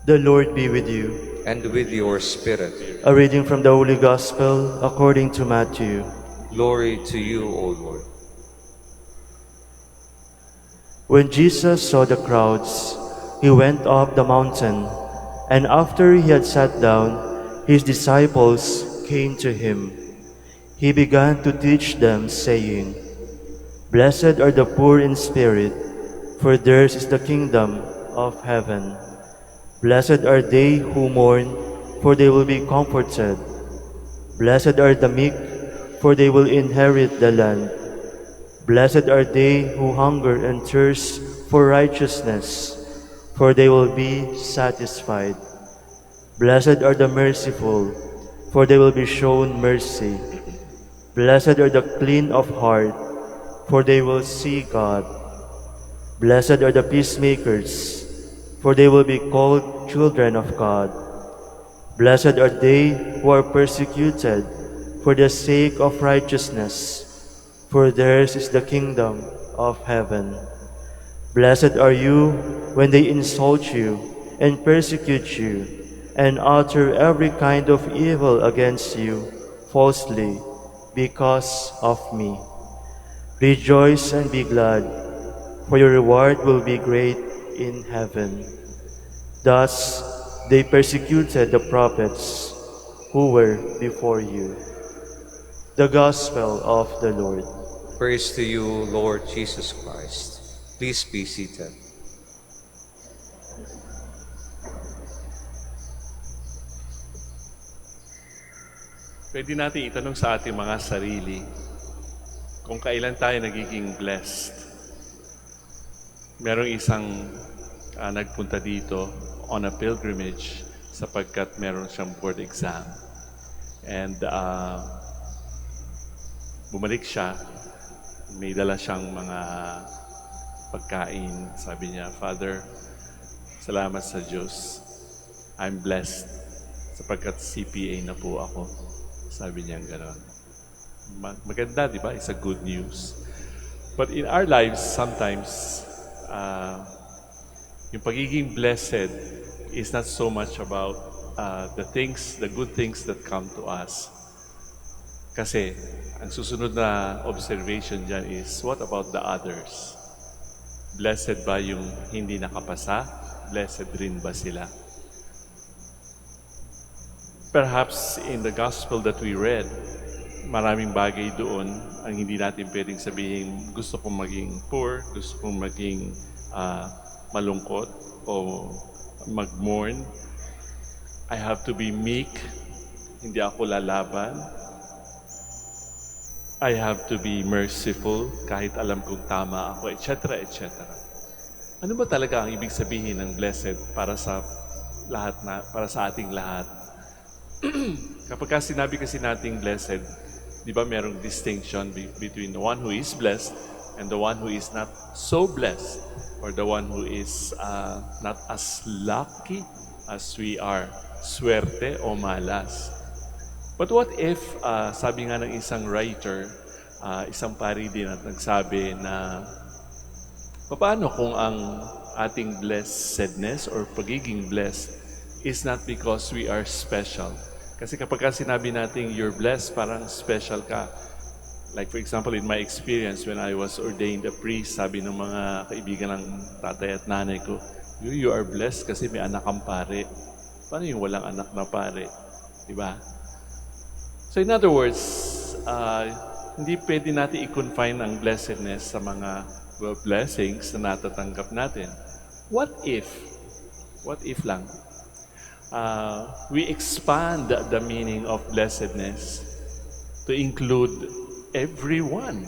The Lord be with you. and with your spirit. A reading from the Holy Gospel according to Matthew. Glory to you, O Lord. When Jesus saw the crowds, he went up the mountain, and after he had sat down, his disciples came to him. He began to teach them, saying, "Blessed are the poor in spirit, for theirs is the kingdom of heaven. Blessed are they who mourn, for they will be comforted. Blessed are the meek, for they will inherit the land. Blessed are they who hunger and thirst for righteousness, for they will be satisfied. Blessed are the merciful, for they will be shown mercy. Blessed are the clean of heart, for they will see God. Blessed are the peacemakers, for they will be called children of God. Blessed are they who are persecuted for the sake of righteousness, for theirs is the kingdom of heaven. Blessed are you when they insult you and persecute you and utter every kind of evil against you falsely because of me. Rejoice and be glad, for your reward will be great in heaven. Thus they persecuted the prophets who were before you." The Gospel of the Lord. Praise to you, Lord Jesus Christ. Please be seated. Pwede natin itanong sa ating mga sarili kung kailan tayo nagiging blessed. Merong isang nagpunta dito on a pilgrimage sapagkat meron siyang board exam. And bumalik siya, may dala siyang mga pagkain. Sabi niya, "Father, salamat sa Diyos. I'm blessed sapagkat CPA na po ako." Sabi niya gano'n. Maganda, di ba? It's a good news. But in our lives, sometimes, yung pagiging blessed is not so much about the good things that come to us. Kasi, ang susunod na observation dyan is, what about the others? Blessed ba yung hindi nakapasa? Blessed rin ba sila? Perhaps in the gospel that we read, maraming bagay doon ang hindi natin pwedeng sabihin, gusto kong maging poor, gusto kong maging malungkot o mag-mourn. I have to be meek, hindi ako lalaban. I have to be merciful, kahit alam kong tama ako, etc., etc. Ano ba talaga ang ibig sabihin ng blessed para sa para sa ating lahat? Kapag sinabi kasi nating blessed, di ba merong distinction between the one who is blessed and the one who is not so blessed, or the one who is not as lucky as we are, swerte o malas. But what if, sabi nga ng isang writer, isang pari din at nagsabi na, paano kung ang ating blessedness or pagiging blessed is not because we are special? Kasi kapag sinabi natin you're blessed, parang special ka. Like for example, in my experience, when I was ordained a priest, sabi ng mga kaibigan ng tatay at nanay ko, you are blessed kasi may anak kang pare. Paano yung walang anak na pare? Diba? So in other words, hindi pwede natin i-confine ang blessedness sa mga blessings na natatanggap natin. What if lang, we expand the meaning of blessedness to include everyone,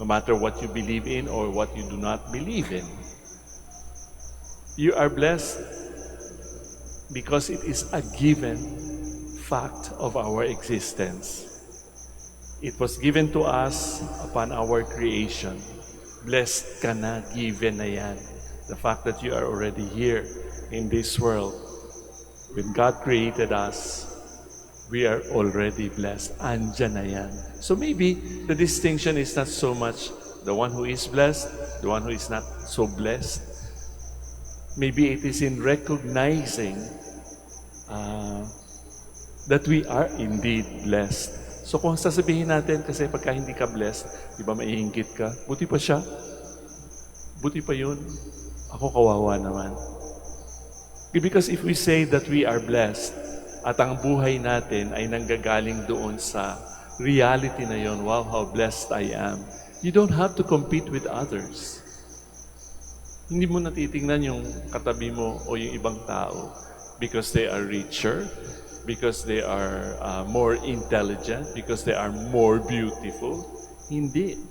no matter what you believe in or what you do not believe in. You are blessed because it is a given fact of our existence. It was given to us upon our creation. Blessed ka na, given na yan. The fact that you are already here in this world. When God created us, we are already blessed. Andyan na yan. So maybe the distinction is not so much the one who is blessed, the one who is not so blessed. Maybe it is in recognizing that we are indeed blessed. So kung sasabihin natin, kasi pagka hindi ka blessed, di ba maiingit ka? Buti pa siya. Buti pa yun. Ako kawawa naman. Because if we say that we are blessed, at ang buhay natin ay nanggagaling doon sa reality na yon, wow, how blessed I am. You don't have to compete with others. Hindi mo natitingnan yung katabi mo o yung ibang tao because they are richer, because they are more intelligent, because they are more beautiful. Hindi.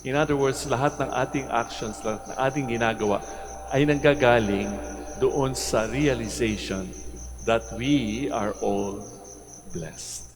In other words, lahat ng ating actions, lahat ng ating ginagawa ay nanggagaling doon sa realization that we are all blessed.